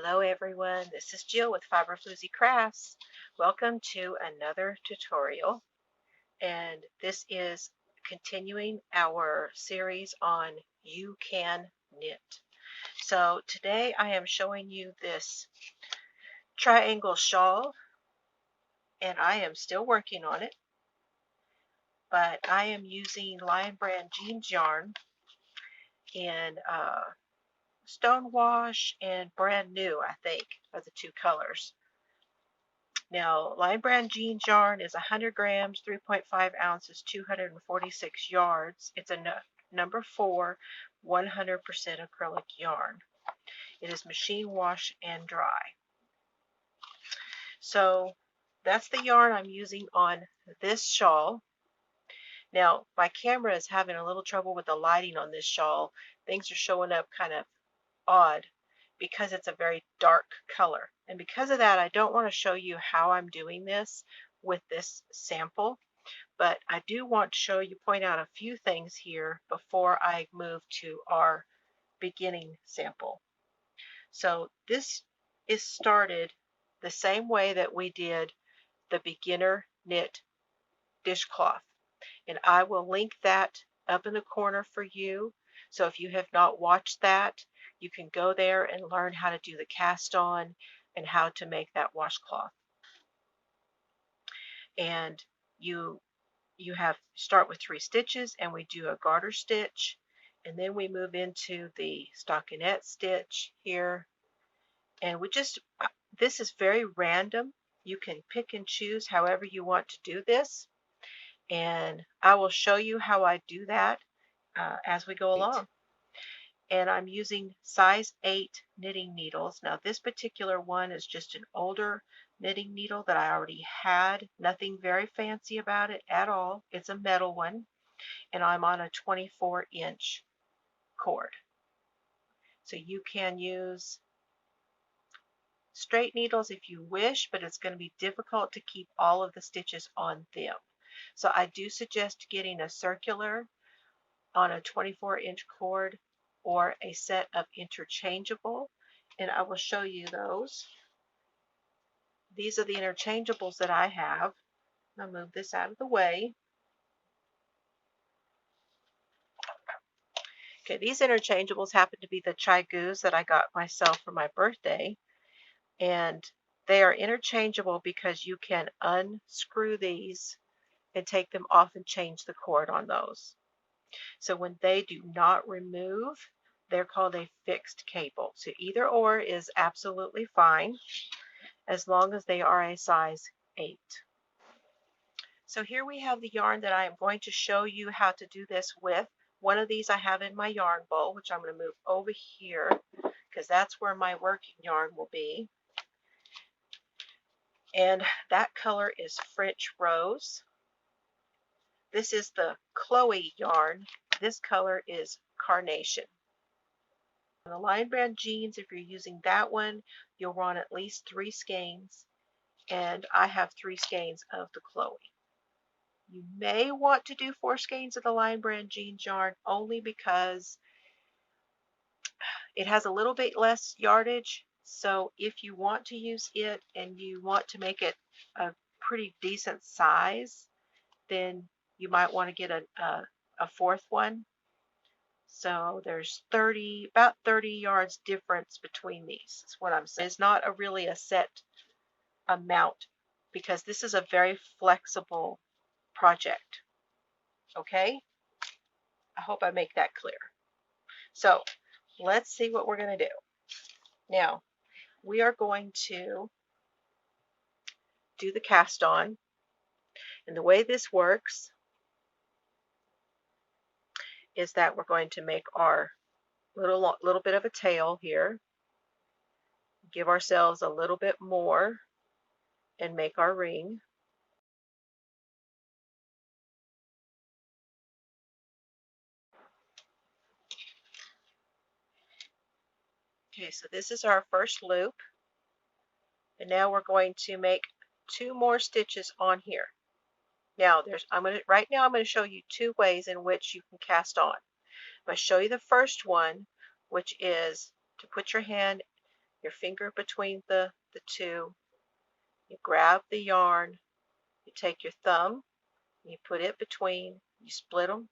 Hello everyone, this is Jill with Fiber Floozie Crafts. Welcome to another tutorial, and this is continuing our series on You Can Knit. So today I am showing you this triangle shawl, and I am still working on it, but I am using Lion Brand jeans yarn in Stonewash and Brand New, I think, are the two colors. Now, Lion Brand jeans yarn is 100 grams, 3.5 ounces, 246 yards. It's a number 4, 100% acrylic yarn. It is machine wash and dry. So that's the yarn I'm using on this shawl. Now, my camera is having a little trouble with the lighting on this shawl. Things are showing up kind of odd because it's a very dark color. And because of that, I don't want to show you how I'm doing this with this sample, but I do want to point out a few things here before I move to our beginning sample. So this is started the same way that we did the beginner knit dishcloth. And I will link that up in the corner for you. So if you have not watched that, you can go there and learn how to do the cast on and how to make that washcloth. And you start with 3 stitches, and we do a garter stitch, and then we move into the stockinette stitch here. And this is very random. You can pick and choose however you want to do this. And I will show you how I do that as we go along. And I'm using size 8 knitting needles. Now this particular one is just an older knitting needle that I already had. Nothing very fancy about it at all. It's a metal one, and I'm on a 24-inch cord. So you can use straight needles if you wish, but it's going to be difficult to keep all of the stitches on them. So I do suggest getting a circular on a 24-inch cord or a set of interchangeable, and I will show you those. These are the interchangeables that I have. I'll move this out of the way. Okay, these interchangeables happen to be the Chai-Goos that I got myself for my birthday, and they are interchangeable because you can unscrew these and take them off and change the cord on those. So when they do not remove, they're called a fixed cable. So either or is absolutely fine as long as they are a size 8. So here we have the yarn that I am going to show you how to do this with. One of these I have in my yarn bowl, which I'm going to move over here because that's where my working yarn will be. And that color is French Rose. This is the Chloe yarn. This color is Carnation. On the Lion Brand jeans, if you're using that one, you'll run at least 3 skeins, and I have 3 skeins of the Chloe. You may want to do 4 skeins of the Lion Brand jeans yarn only because it has a little bit less yardage. So if you want to use it and you want to make it a pretty decent size, then you might want to get a 4th one. So there's about 30 yards difference between these. That's what I'm saying. It's not really a set amount because this is a very flexible project. Okay? I hope I make that clear. So let's see what we're going to do. Now, we are going to do the cast on. And the way this works is that we're going to make our little bit of a tail here, give ourselves a little bit more, and make our ring. Okay, so this is our first loop, and now we're going to make 2 more stitches on here. Now, right now I'm going to show you 2 ways in which you can cast on. I'm going to show you the first one, which is to put your hand your finger between the two, you grab the yarn, you take your thumb, you put it between, you split them,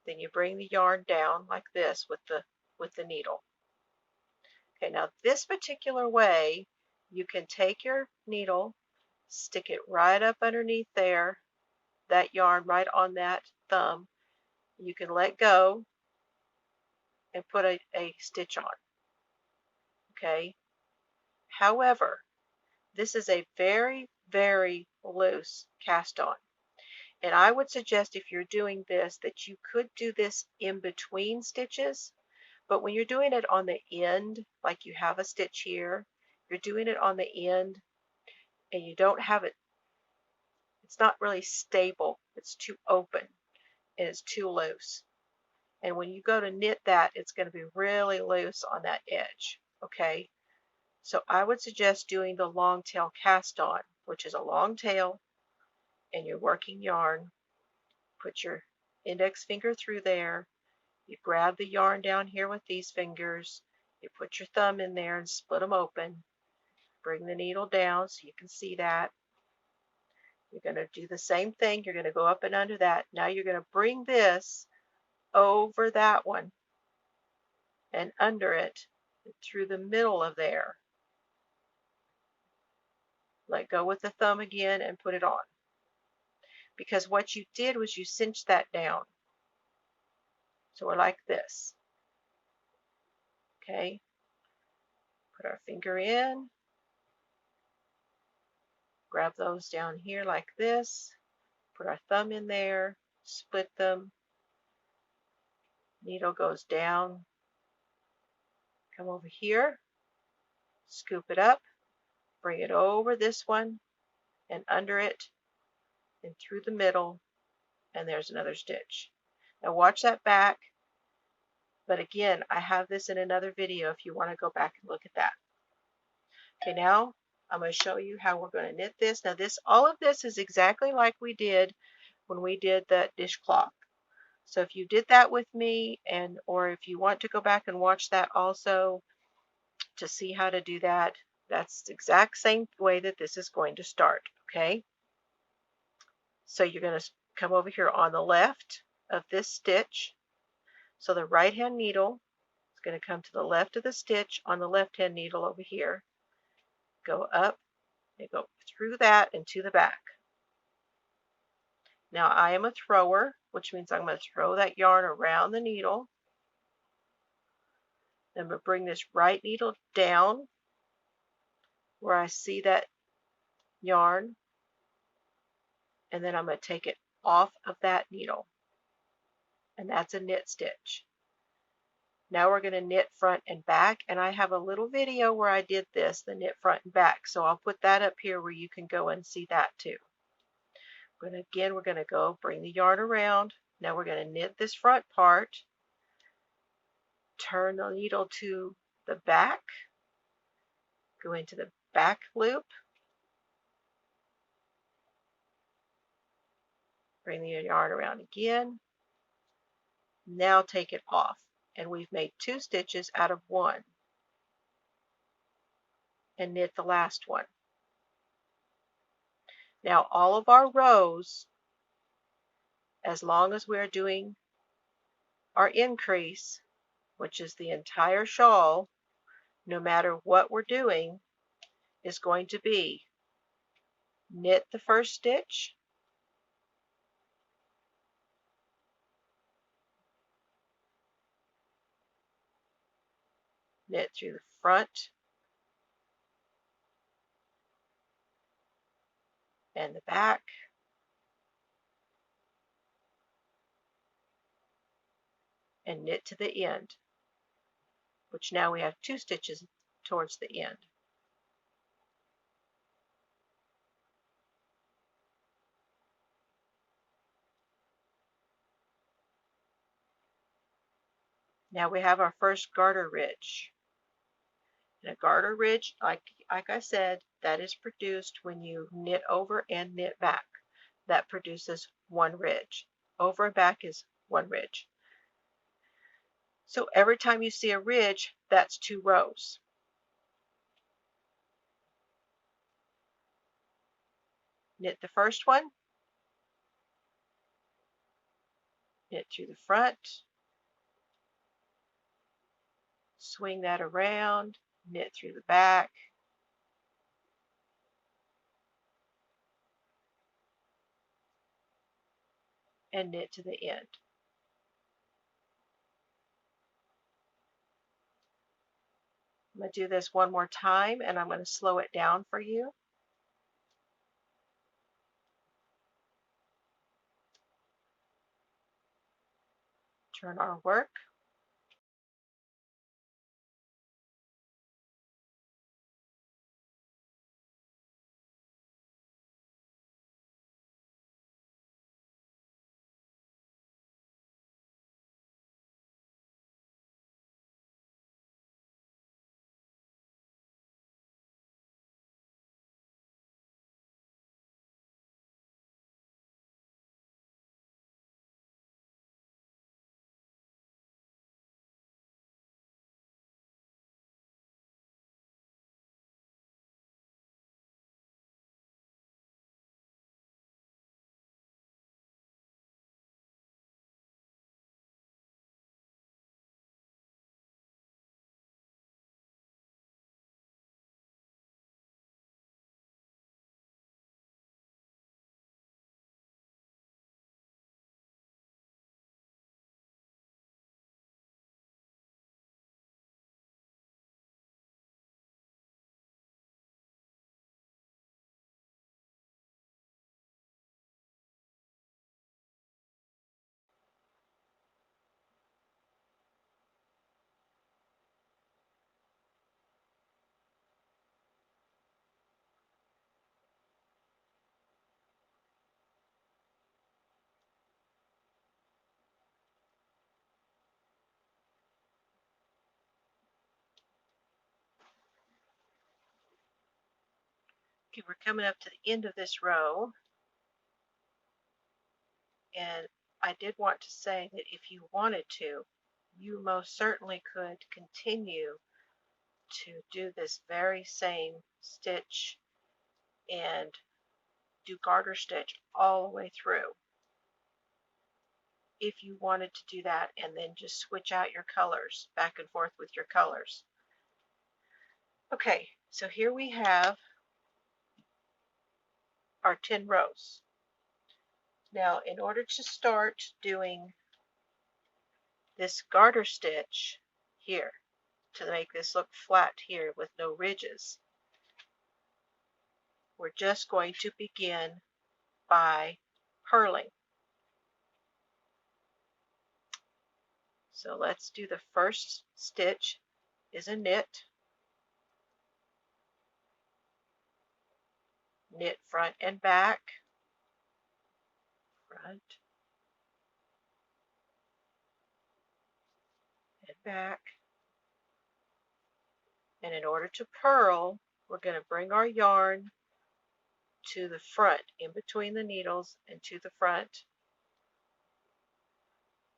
then you bring the yarn down like this with the needle. Okay, now this particular way, you can take your needle, stick it right up underneath there, that yarn right on that thumb. You can let go and put a stitch on. Okay. However, this is a very, very loose cast on. And I would suggest if you're doing this that you could do this in between stitches, but when you're doing it on the end, like you have a stitch here, you're doing it on the end and you don't have it, it's not really stable. It's too open and it's too loose. And when you go to knit that, it's going to be really loose on that edge. Okay. So I would suggest doing the long tail cast on, which is a long tail, and you're working yarn. Put your index finger through there. You grab the yarn down here with these fingers. You put your thumb in there and split them open. Bring the needle down so you can see that. You're going to do the same thing. You're going to go up and under that. Now you're going to bring this over that one and under it through the middle of there. Let go with the thumb again and put it on. Because what you did was you cinched that down. So we're like this. Okay. Put our finger in. Grab those down here like this. Put our thumb in there. Split them. Needle goes down. Come over here. Scoop it up. Bring it over this one and under it and through the middle, and there's another stitch. Now watch that back, but again, I have this in another video if you want to go back and look at that. Okay, now I'm going to show you how we're going to knit this. Now all of this is exactly like we did when we did that dishcloth. So if you did that with me, or if you want to go back and watch that also to see how to do that, that's the exact same way that this is going to start. Okay. So you're going to come over here on the left of this stitch. So the right hand needle is going to come to the left of the stitch on the left hand needle over here. Go up and go through that and to the back. Now I am a thrower, which means I'm going to throw that yarn around the needle. I'm going to bring this right needle down where I see that yarn, and then I'm going to take it off of that needle, and that's a knit stitch. Now we're going to knit front and back, and I have a little video where I did this, the knit front and back, so I'll put that up here where you can go and see that too. We're going to go bring the yarn around. Now we're going to knit this front part, turn the needle to the back, go into the back loop, bring the yarn around again. Now take it off, and we've made 2 stitches out of 1, and knit the last one. Now all of our rows, as long as we're doing our increase, which is the entire shawl, no matter what we're doing, is going to be knit the first stitch, knit through the front and the back, and knit to the end, which now we have 2 stitches towards the end. Now we have our first garter ridge. And a garter ridge, like I said, that is produced when you knit over and knit back. That produces 1 ridge. Over and back is 1 ridge. So every time you see a ridge, that's 2 rows. Knit the first one, knit through the front, swing that around, knit through the back, and knit to the end. I'm going to do this one more time, and I'm going to slow it down for you. Turn our work. Okay, we're coming up to the end of this row, and I did want to say that if you wanted to, you most certainly could continue to do this very same stitch and do garter stitch all the way through if you wanted to do that, and then just switch out your colors back and forth with your colors. Okay, so here we have our 10 rows. Now, in order to start doing this garter stitch here, to make this look flat here with no ridges, we're just going to begin by purling. So let's do the first stitch is a knit, knit front and back, front and back. And in order to purl, we're going to bring our yarn to the front, in between the needles and to the front.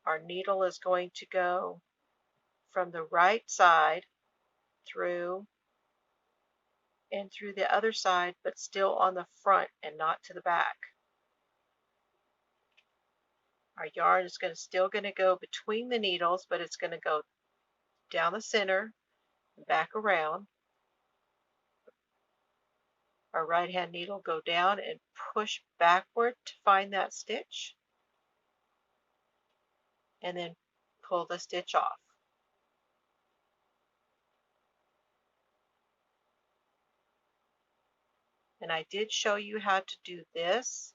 Our needle is going to go from the right side through and through the other side, but still on the front and not to the back. Our yarn is still going to go between the needles, but it's going to go down the center and back around. Our right hand needle go down and push backward to find that stitch, and then pull the stitch off. And I did show you how to do this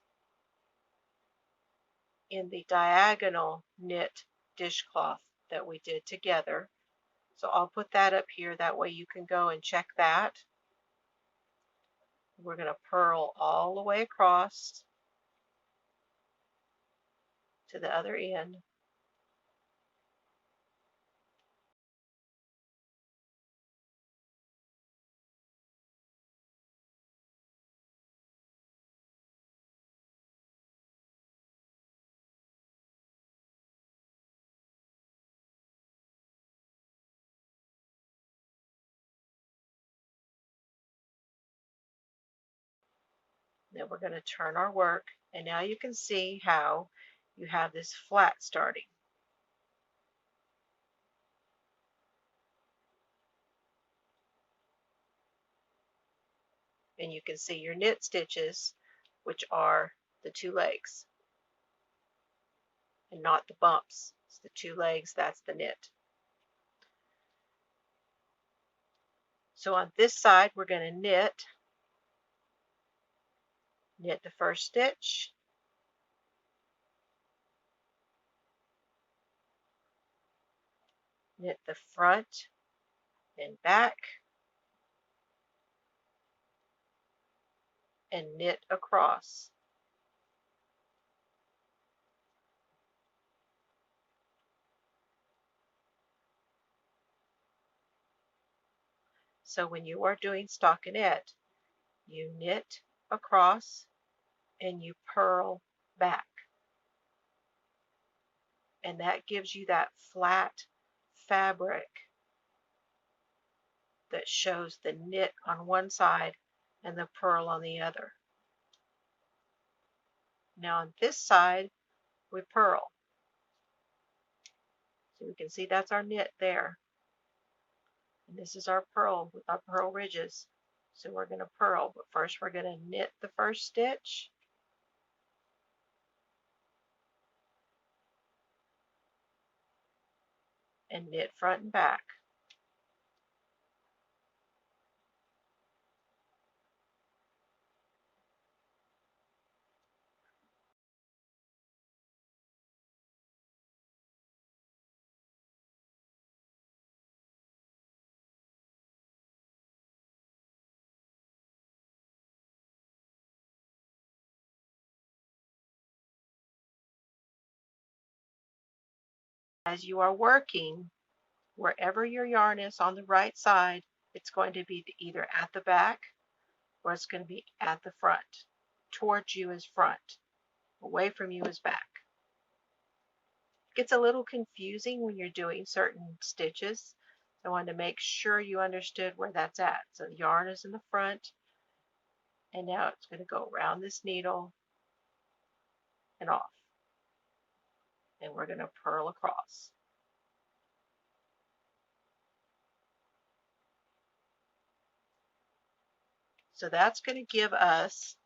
in the diagonal knit dishcloth that we did together. So I'll put that up here, that way you can go and check that. We're going to purl all the way across to the other end. Then we're going to turn our work, and now you can see how you have this flat starting. And you can see your knit stitches, which are the two legs and not the bumps. It's the two legs, that's the knit. So on this side, we're going to knit the first stitch, knit the front and back, and knit across. So when you are doing stockinette, you knit across and you purl back. And that gives you that flat fabric that shows the knit on one side and the purl on the other. Now on this side, we purl. So we can see that's our knit there. And this is our purl with our purl ridges. So we're going to purl, but first we're going to knit the first stitch, and knit front and back. As you are working, wherever your yarn is on the right side, it's going to be either at the back or it's going to be at the front. Towards you is front, away from you is back. It gets a little confusing when you're doing certain stitches. I wanted to make sure you understood where that's at. So the yarn is in the front, and now it's going to go around this needle and off. And we're going to purl across. So that's going to give us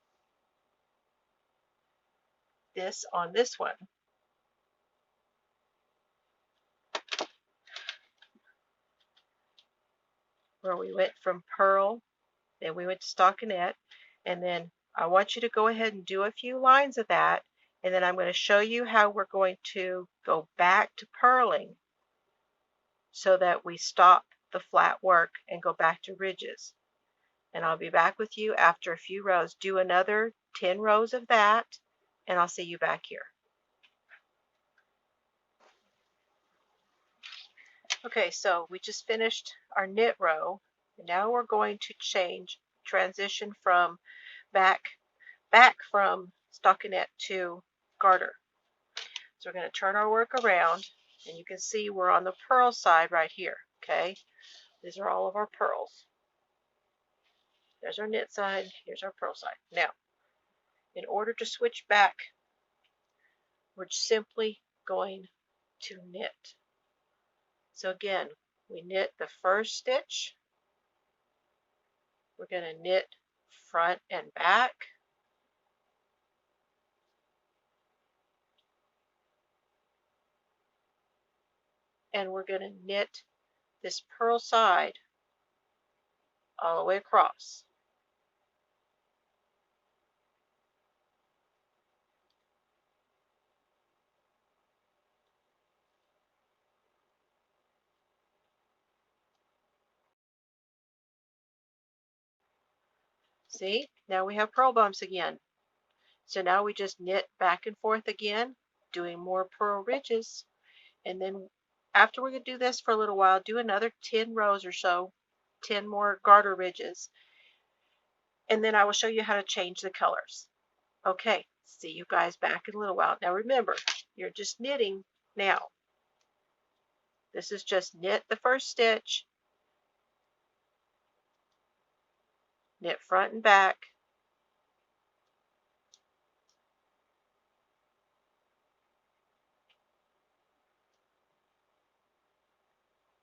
this on this one. Where we went from purl, then we went to stockinette, and then I want you to go ahead and do a few lines of that, and then I'm going to show you how we're going to go back to purling so that we stop the flat work and go back to ridges. And I'll be back with you after a few rows. Do another 10 rows of that, and I'll see you back here. Okay, so we just finished our knit row, and now we're going to transition from back from stockinette to garter. So we're going to turn our work around, and you can see we're on the purl side right here. Okay, these are all of our purls. There's our knit side, here's our purl side. Now, in order to switch back, we're simply going to knit. So again, we knit the first stitch. We're going to knit front and back. And we're going to knit this purl side all the way across. See, now we have purl bumps again. So now we just knit back and forth again, doing more purl ridges. And then after we're going to do this for a little while, do another 10 rows or so, 10 more garter ridges. And then I will show you how to change the colors. Okay, see you guys back in a little while. Now remember, you're just knitting now. This is just knit the first stitch, knit front and back,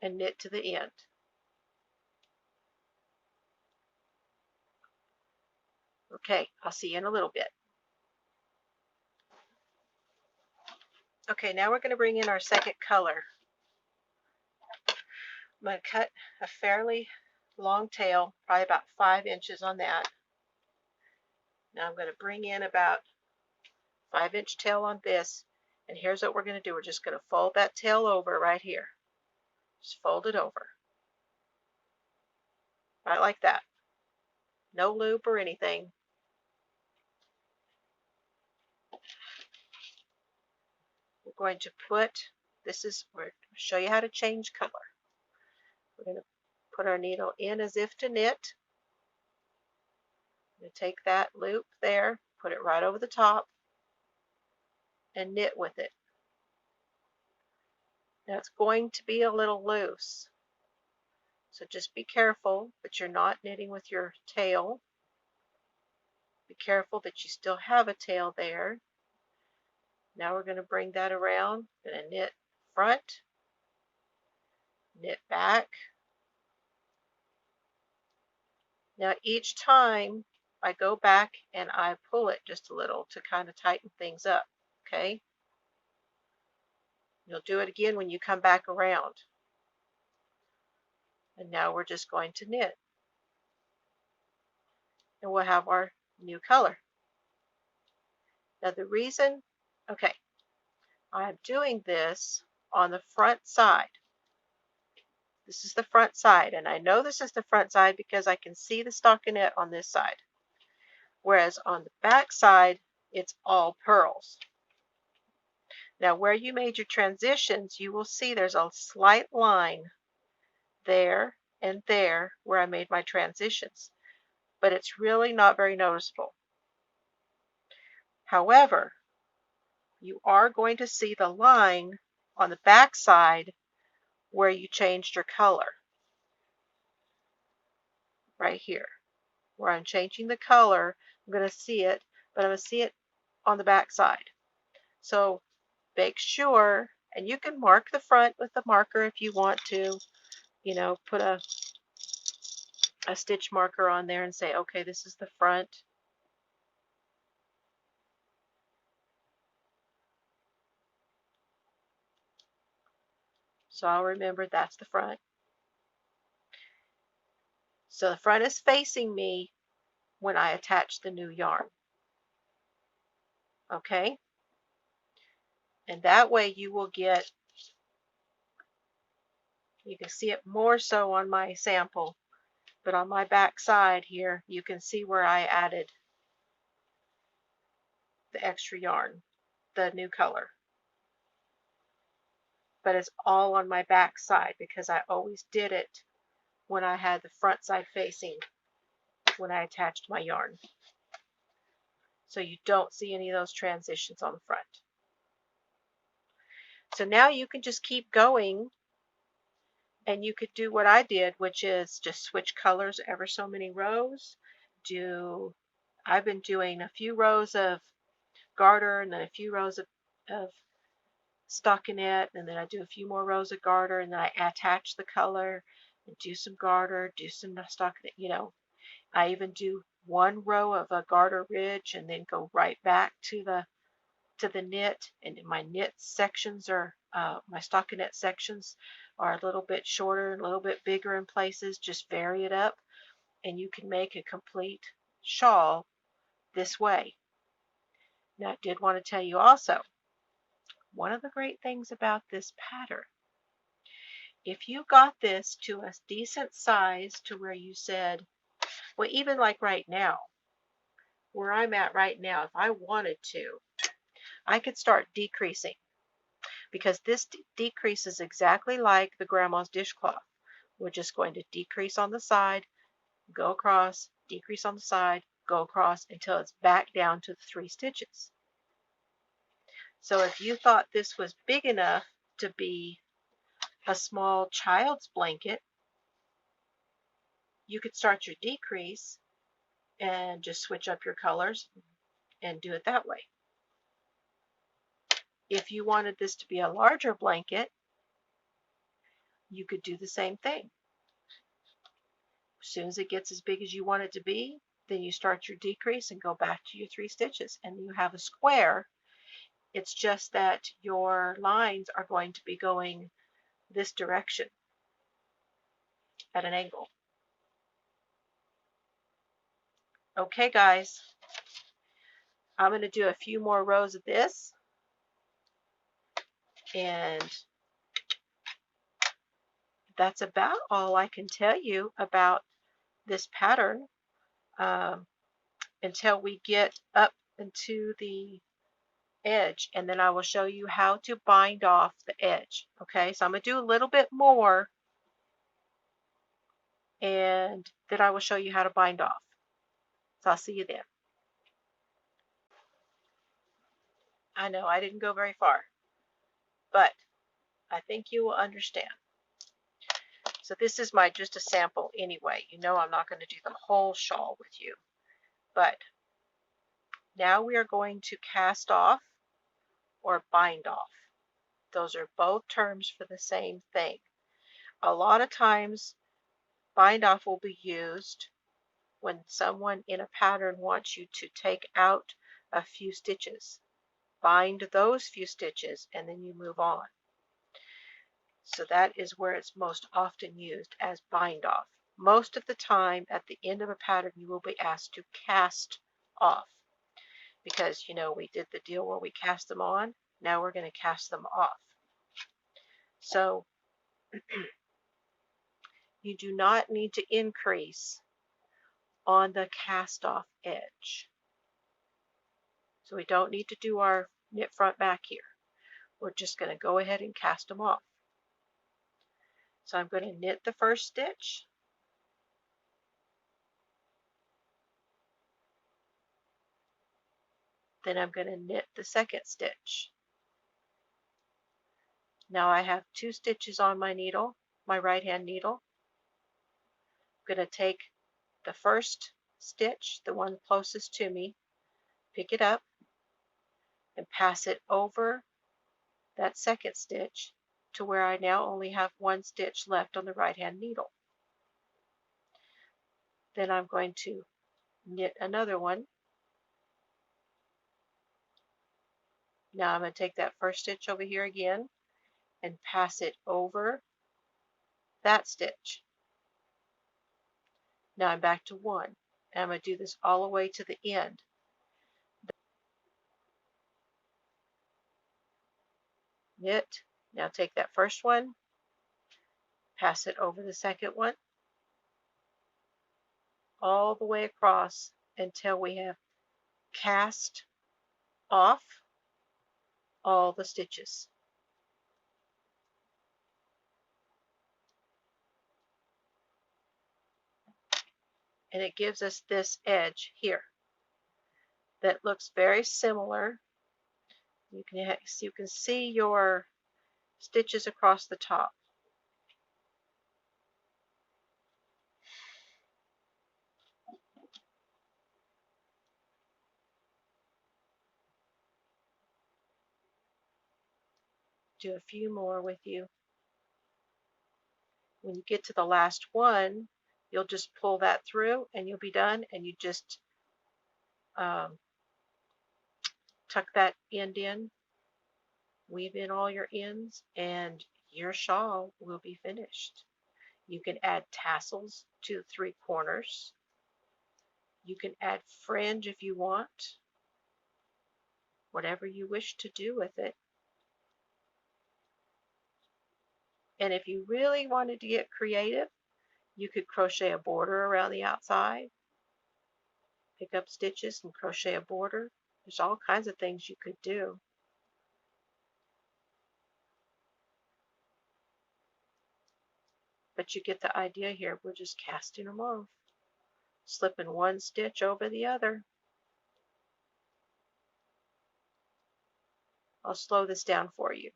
and knit to the end. Okay, I'll see you in a little bit. Okay, now we're going to bring in our second color. I'm going to cut a fairly long tail, probably about 5 inches on that. Now I'm going to bring in about 5-inch tail on this, and here's what we're going to do. We're just going to fold that tail over right here. Just fold it over. Right like that. No loop or anything. We're going to put, we're show you how to change color. We're going to put our needle in as if to knit. I'm going to take that loop there, put it right over the top, and knit with it. Now it's going to be a little loose, so just be careful that you're not knitting with your tail. Be careful that you still have a tail there. Now we're going to bring that around. Going to knit front, knit back. Now each time I go back and I pull it just a little to kind of tighten things up, okay? You'll do it again when you come back around. And now we're just going to knit. And we'll have our new color. Now the reason, okay, I'm doing this on the front side. This is the front side, and I know this is the front side because I can see the stockinette on this side. Whereas on the back side, it's all pearls. Now where you made your transitions, you will see there's a slight line there and there where I made my transitions, but it's really not very noticeable. However, you are going to see the line on the back side where you changed your color. Right here, where I'm changing the color, I'm going to see it, but I'm going to see it on the back side. So make sure, and you can mark the front with the marker if you want to, you know, put a stitch marker on there and say, okay, this is the front. So I'll remember that's the front. So the front is facing me when I attach the new yarn. Okay? And that way you will get, you can see it more so on my sample, but on my back side here, you can see where I added the extra yarn, the new color. But it's all on my back side because I always did it when I had the front side facing when I attached my yarn. So you don't see any of those transitions on the front. So now you can just keep going, and you could do what I did, which is just switch colors ever so many rows. I've been doing a few rows of garter and then a few rows of stockinette, and then I do a few more rows of garter, and then I attach the color and do some garter, do some stockinette, you know. I even do one row of a garter ridge and then go right back to the knit, and my knit sections are my stockinette sections are a little bit shorter and a little bit bigger in places. Just vary it up, and you can make a complete shawl this way. Now I did want to tell you also, one of the great things about this pattern, if you got this to a decent size to where you said, well, even like right now, where I'm at right now, if I wanted to, I could start decreasing, because this decreases exactly like the grandma's dishcloth. We're just going to decrease on the side, go across, decrease on the side, go across until it's back down to the 3 stitches. So if you thought this was big enough to be a small child's blanket, you could start your decrease and just switch up your colors and do it that way. If you wanted this to be a larger blanket, you could do the same thing. As soon as it gets as big as you want it to be, then you start your decrease and go back to your 3 stitches, and you have a square. It's just that your lines are going to be going this direction at an angle. Okay, guys, I'm going to do a few more rows of this, and that's about all I can tell you about this pattern until we get up into the edge, and then I will show you how to bind off the edge. Okay, so I'm going to do a little bit more, and then I will show you how to bind off. So I'll see you then. I know I didn't go very far, but I think you will understand. So this is just a sample anyway. You know I'm not going to do the whole shawl with you, but now we are going to cast off or bind off. Those are both terms for the same thing. A lot of times bind off will be used when someone in a pattern wants you to take out a few stitches. Bind those few stitches and then you move on. So that is where it's most often used, as bind off. Most of the time at the end of a pattern you will be asked to cast off, because we did the deal where we cast them on. Now we're going to cast them off. So you do not need to increase on the cast off edge. So we don't need to do our knit front back here. We're just going to go ahead and cast them off. So I'm going to knit the first stitch, then I'm going to knit the second stitch. Now I have 2 stitches on my needle, my right hand needle. I'm going to take the first stitch, the one closest to me, pick it up and pass it over that second stitch to where I now only have 1 stitch left on the right hand needle. Then I'm going to knit another one. Now I'm going to take that first stitch over here again and pass it over that stitch. Now I'm back to 1, and I'm going to do this all the way to the end. Knit. Now take that first one, pass it over the second one, all the way across until we have cast off all the stitches. And it gives us this edge here that looks very similar. You can see your stitches across the top. Do a few more with you. When you get to the last one, you'll just pull that through and you'll be done, and you just tuck that end in, weave in all your ends, and your shawl will be finished. You can add tassels to 3 corners. You can add fringe if you want, whatever you wish to do with it. And if you really wanted to get creative, you could crochet a border around the outside, pick up stitches and crochet a border. There's all kinds of things you could do. But you get the idea here. We're just casting them off, slipping 1 stitch over the other. I'll slow this down for you.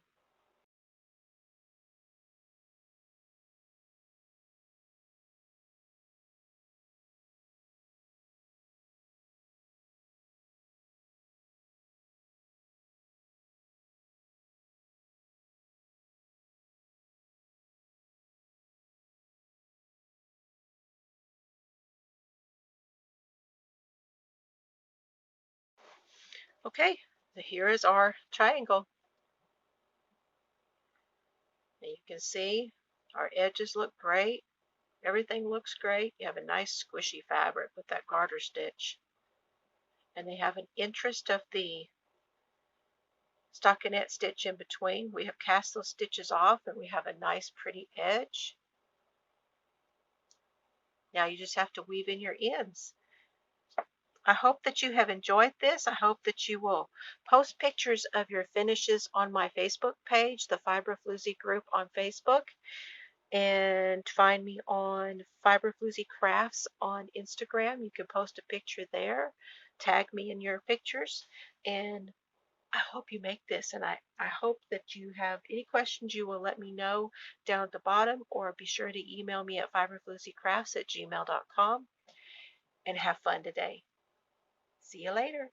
Okay, so here is our triangle. And you can see our edges look great. Everything looks great. You have a nice squishy fabric with that garter stitch. And they have an interest of the stockinette stitch in between. We have cast those stitches off and we have a nice pretty edge. Now you just have to weave in your ends. I hope that you have enjoyed this. I hope that you will post pictures of your finishes on my Facebook page, the Fiber Floozie group on Facebook, and find me on Fiber Floozie Crafts on Instagram. You can post a picture there, tag me in your pictures, and I hope you make this. And I hope that you have any questions, you will let me know down at the bottom, or be sure to email me at fiberflooziecrafts@gmail.com, and have fun today. See you later.